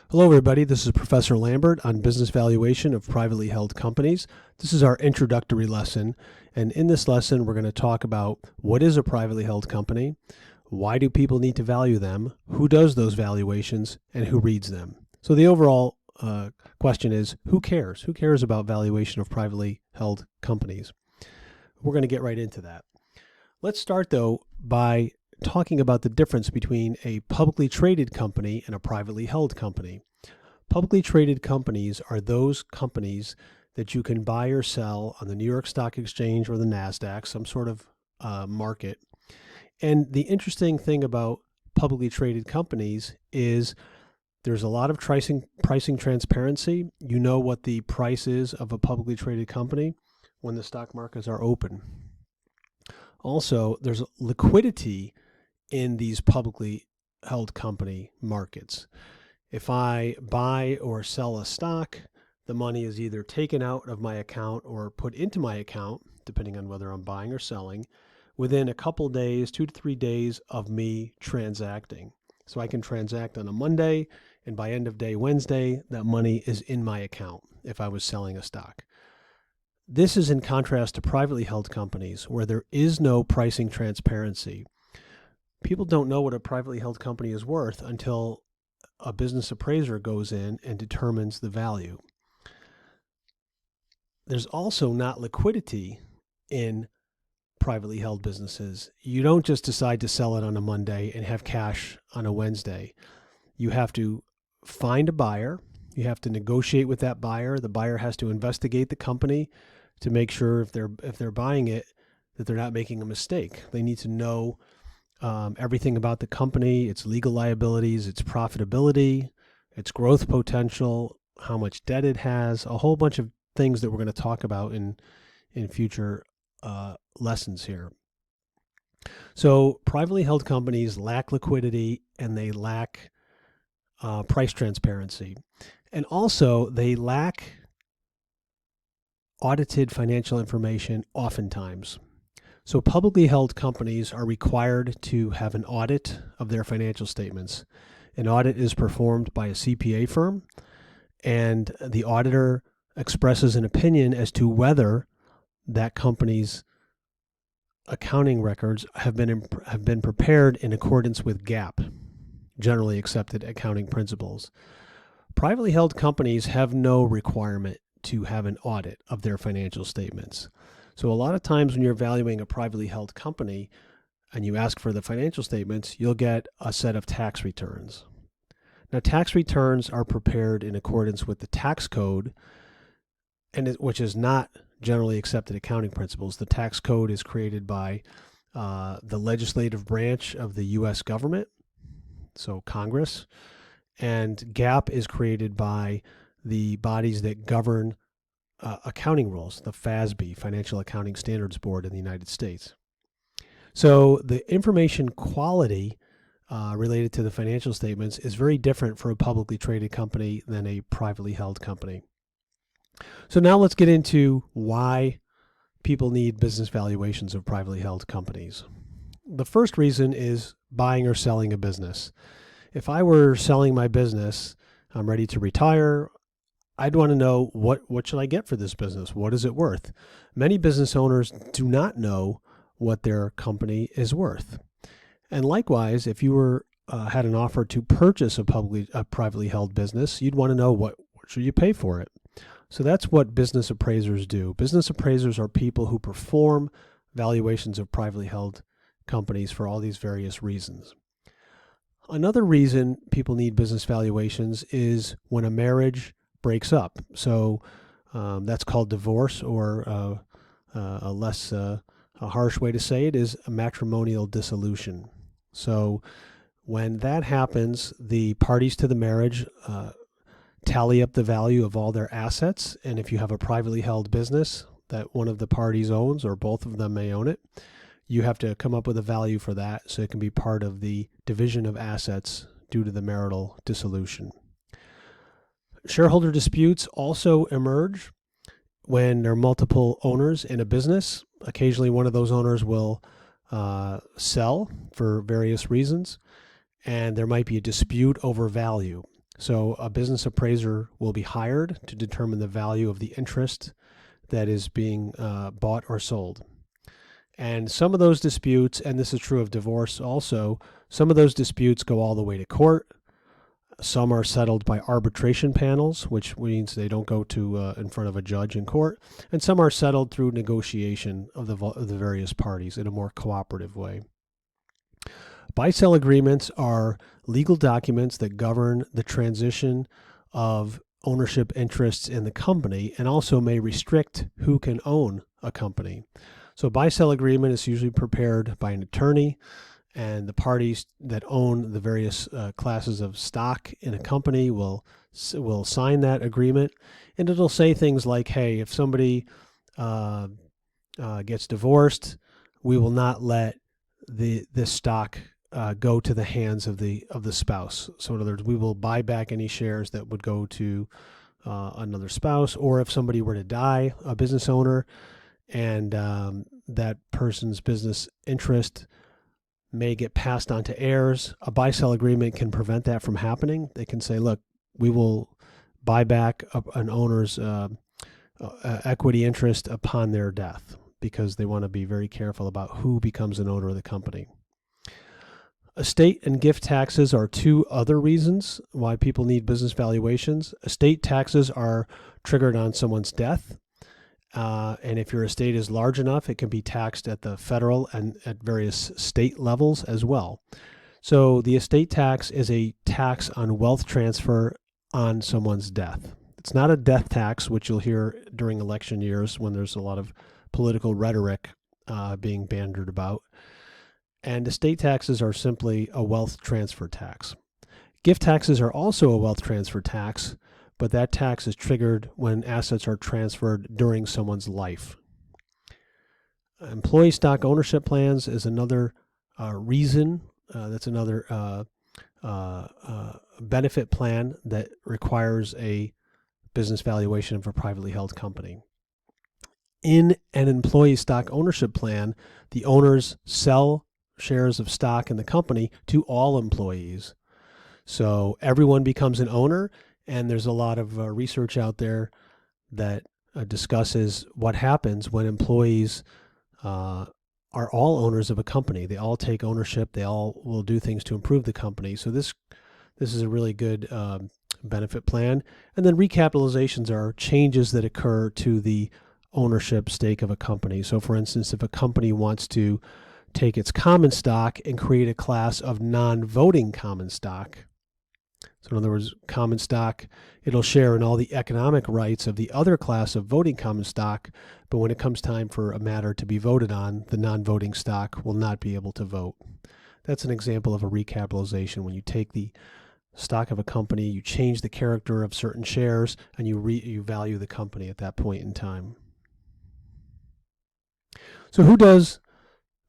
Hello, everybody. This is Professor Lambert on business valuation of privately held companies. This is our introductory lesson. And in this lesson, we're going to talk about what is a privately held company, why do people need to value them, who does those valuations, and who reads them. So the overall question is, who cares? Who cares about valuation of privately held companies? We're going to get right into that. Let's start, though, by talking about the difference between a publicly traded company and a privately held company. Publicly traded companies are those companies that you can buy or sell on the New York Stock Exchange or the NASDAQ, some sort of market. And the interesting thing about publicly traded companies is there's a lot of pricing transparency. You know what the price is of a publicly traded company when the stock markets are open. Also, there's liquidity in these publicly held company markets. If I buy or sell a stock, the money is either taken out of my account or put into my account, depending on whether I'm buying or selling, within a couple days, 2 to 3 days of me transacting. So I can transact on a Monday, and by end of day Wednesday, that money is in my account if I was selling a stock. This is in contrast to privately held companies where there is no pricing transparency. People don't know what a privately held company is worth until a business appraiser goes in and determines the value. There's also not liquidity in privately held businesses. You don't just decide to sell it on a Monday and have cash on a Wednesday. You have to find a buyer. You have to negotiate with that buyer. The buyer has to investigate the company to make sure if they're buying it that they're not making a mistake. They need to know everything about the company, its legal liabilities, its profitability, its growth potential, how much debt it has, a whole bunch of things that we're going to talk about in future lessons here. So privately held companies lack liquidity and they lack price transparency. And also they lack audited financial information oftentimes. So publicly held companies are required to have an audit of their financial statements. An audit is performed by a CPA firm, and the auditor expresses an opinion as to whether that company's accounting records have been prepared in accordance with GAAP, generally accepted accounting principles. Privately held companies have no requirement to have an audit of their financial statements. So a lot of times when you're valuing a privately held company and you ask for the financial statements, you'll get a set of tax returns. Now, tax returns are prepared in accordance with the tax code, which is not generally accepted accounting principles. The tax code is created by the legislative branch of the U.S. government, so Congress, and GAAP is created by the bodies that govern accounting rules, the FASB, Financial Accounting Standards Board in the United States. So the information quality related to the financial statements is very different for a publicly traded company than a privately held company. So now let's get into why people need business valuations of privately held companies. The first reason is buying or selling a business. If I were selling my business, I'm ready to retire, I'd want to know what should I get for this business? What is it worth? Many business owners do not know what their company is worth. And likewise, if you had an offer to purchase a privately held business, you'd want to know what should you pay for it. So that's what business appraisers do. Business appraisers are people who perform valuations of privately held companies for all these various reasons. Another reason people need business valuations is when a marriage breaks up. So that's called divorce, or a less a harsh way to say it is a matrimonial dissolution. So when that happens, the parties to the marriage tally up the value of all their assets, and if you have a privately held business that one of the parties owns, or both of them may own it, you have to come up with a value for that so it can be part of the division of assets due to the marital dissolution. Shareholder disputes also emerge when there are multiple owners in a business. Occasionally one of those owners will sell for various reasons, and there might be a dispute over value. So a business appraiser will be hired to determine the value of the interest that is being bought or sold. And some of those disputes, and this is true of divorce also, some of those disputes go all the way to court. Some are settled by arbitration panels, which means they don't go to in front of a judge in court. And some are settled through negotiation of the various parties in a more cooperative way. Buy-sell agreements are legal documents that govern the transition of ownership interests in the company and also may restrict who can own a company. So a buy-sell agreement is usually prepared by an attorney, and the parties that own the various classes of stock in a company will sign that agreement, and it'll say things like, hey, if somebody gets divorced, we will not let this stock go to the hands of the spouse. So in other words, we will buy back any shares that would go to another spouse, or if somebody were to die, a business owner, and that person's business interest may get passed on to heirs, a buy-sell agreement can prevent that from happening. They can say, look, we will buy back an owner's equity interest upon their death, because they want to be very careful about who becomes an owner of the company. Estate and gift taxes are two other reasons why people need business valuations. Estate taxes are triggered on someone's death. And if your estate is large enough, it can be taxed at the federal and at various state levels as well. So the estate tax is a tax on wealth transfer on someone's death. It's not a death tax, which you'll hear during election years when there's a lot of political rhetoric being bandied about. And estate taxes are simply a wealth transfer tax. Gift taxes are also a wealth transfer tax, but that tax is triggered when assets are transferred during someone's life. Employee stock ownership plans is another reason. That's another benefit plan that requires a business valuation of a privately held company. In an employee stock ownership plan, the owners sell shares of stock in the company to all employees. So everyone becomes an owner, and there's a lot of research out there that discusses what happens when employees are all owners of a company. They all take ownership. They all will do things to improve the company. So this is a really good benefit plan. And then recapitalizations are changes that occur to the ownership stake of a company. So for instance, if a company wants to take its common stock and create a class of non-voting common stock. So in other words, common stock, it'll share in all the economic rights of the other class of voting common stock, but when it comes time for a matter to be voted on, the non-voting stock will not be able to vote. That's an example of a recapitalization, when you take the stock of a company, you change the character of certain shares, and you value the company at that point in time. So who does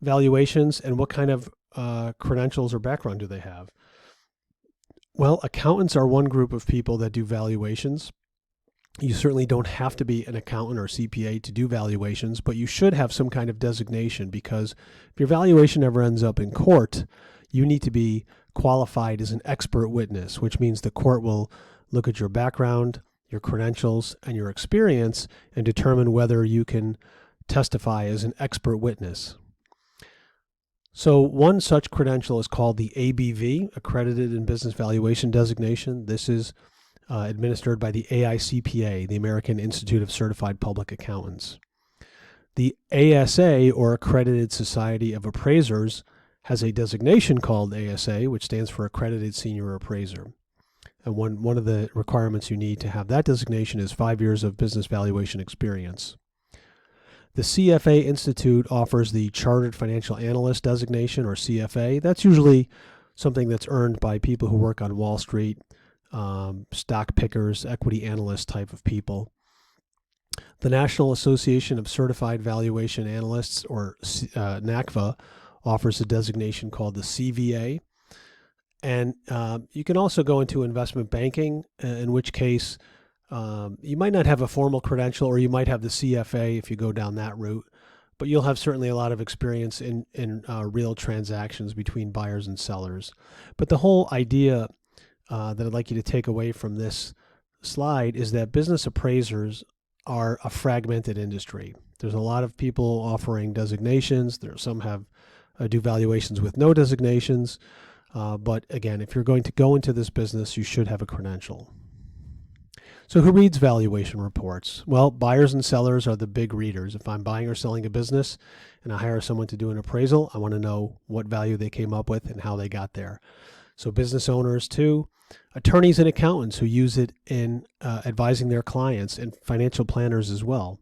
valuations, and what kind of credentials or background do they have? Well, accountants are one group of people that do valuations. You certainly don't have to be an accountant or CPA to do valuations, but you should have some kind of designation, because if your valuation ever ends up in court, you need to be qualified as an expert witness, which means the court will look at your background, your credentials, and your experience and determine whether you can testify as an expert witness. So one such credential is called the ABV, Accredited in Business Valuation Designation. This is administered by the AICPA, the American Institute of Certified Public Accountants. The ASA, or Accredited Society of Appraisers, has a designation called ASA, which stands for Accredited Senior Appraiser. And one of the requirements you need to have that designation is 5 years of business valuation experience. The CFA Institute offers the Chartered Financial Analyst designation, or CFA. That's usually something that's earned by people who work on Wall Street, stock pickers, equity analysts type of people. The National Association of Certified Valuation Analysts, or NACVA, offers a designation called the CVA. And you can also go into investment banking, in which case you might not have a formal credential, or you might have the CFA if you go down that route, but you'll have certainly a lot of experience in real transactions between buyers and sellers. But the whole idea that I'd like you to take away from this slide is that business appraisers are a fragmented industry. There's a lot of people offering designations. Some have do valuations with no designations. But again, if you're going to go into this business, you should have a credential. So who reads valuation reports? Well, buyers and sellers are the big readers. If I'm buying or selling a business and I hire someone to do an appraisal, I want to know what value they came up with and how they got there. So business owners too, attorneys and accountants who use it in advising their clients, and financial planners as well.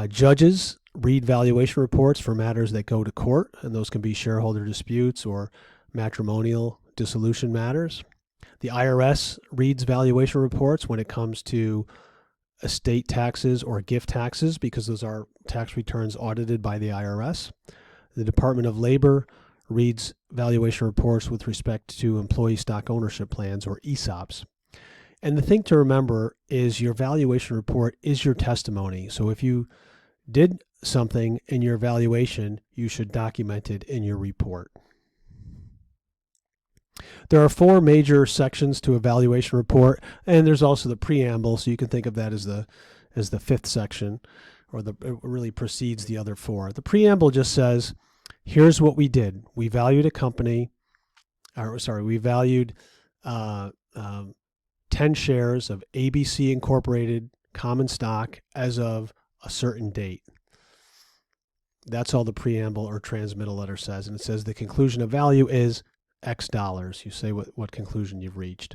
Judges read valuation reports for matters that go to court, and those can be shareholder disputes or matrimonial dissolution matters. The IRS reads valuation reports when it comes to estate taxes or gift taxes, because those are tax returns audited by the IRS. The Department of Labor reads valuation reports with respect to employee stock ownership plans, or ESOPs. And the thing to remember is your valuation report is your testimony. So if you did something in your valuation, you should document it in your report. There are 4 major sections to a valuation report, and there's also the preamble, so you can think of that as the 5th section, or it really precedes the other 4. The preamble just says, here's what we did. We valued a company, we valued 10 shares of ABC Incorporated common stock as of a certain date. That's all the preamble or transmittal letter says, and it says the conclusion of value is X dollars. You say what conclusion you've reached.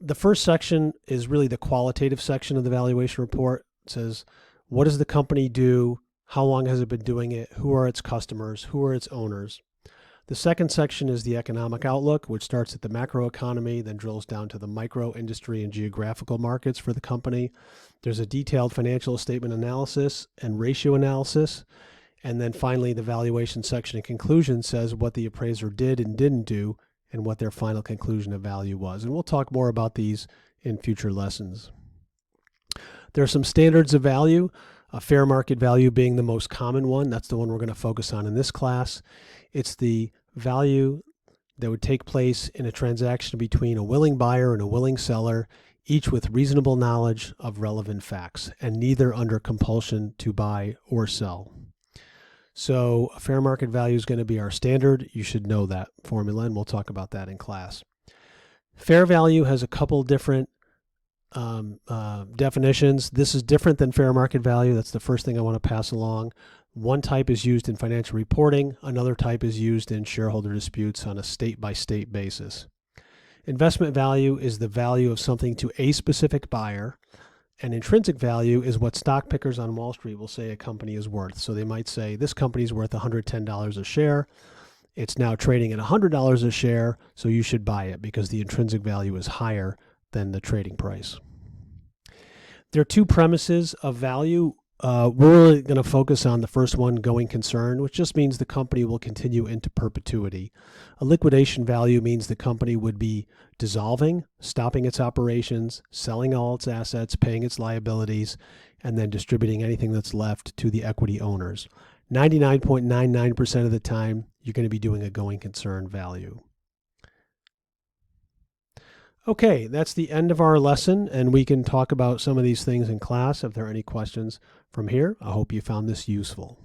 The first section is really the qualitative section of the valuation report. It says, what does the company do? How long has it been doing it? Who are its customers? Who are its owners? The second section is the economic outlook, which starts at the macroeconomy, then drills down to the micro, industry, and geographical markets for the company. There's a detailed financial statement analysis and ratio analysis. And then finally, the valuation section and conclusion says what the appraiser did and didn't do and what their final conclusion of value was. And we'll talk more about these in future lessons. There are some standards of value, fair market value being the most common one. That's the one we're going to focus on in this class. It's the value that would take place in a transaction between a willing buyer and a willing seller, each with reasonable knowledge of relevant facts, and neither under compulsion to buy or sell. So a fair market value is going to be our standard. You should know that formula, and we'll talk about that in class. Fair value has a couple different definitions. This is different than fair market value. That's the first thing I want to pass along. One type is used in financial reporting. Another type is used in shareholder disputes on a state-by-state basis. Investment value is the value of something to a specific buyer. And intrinsic value is what stock pickers on Wall Street will say a company is worth. So they might say this company is worth $110 a share. It's now trading at $100 a share, so you should buy it because the intrinsic value is higher than the trading price. There are 2 premises of value. We're really going to focus on the first one, going concern, which just means the company will continue into perpetuity. A liquidation value means the company would be dissolving, stopping its operations, selling all its assets, paying its liabilities, and then distributing anything that's left to the equity owners. 99.99% of the time, you're going to be doing a going concern value. Okay, that's the end of our lesson, and we can talk about some of these things in class if there are any questions from here. I hope you found this useful.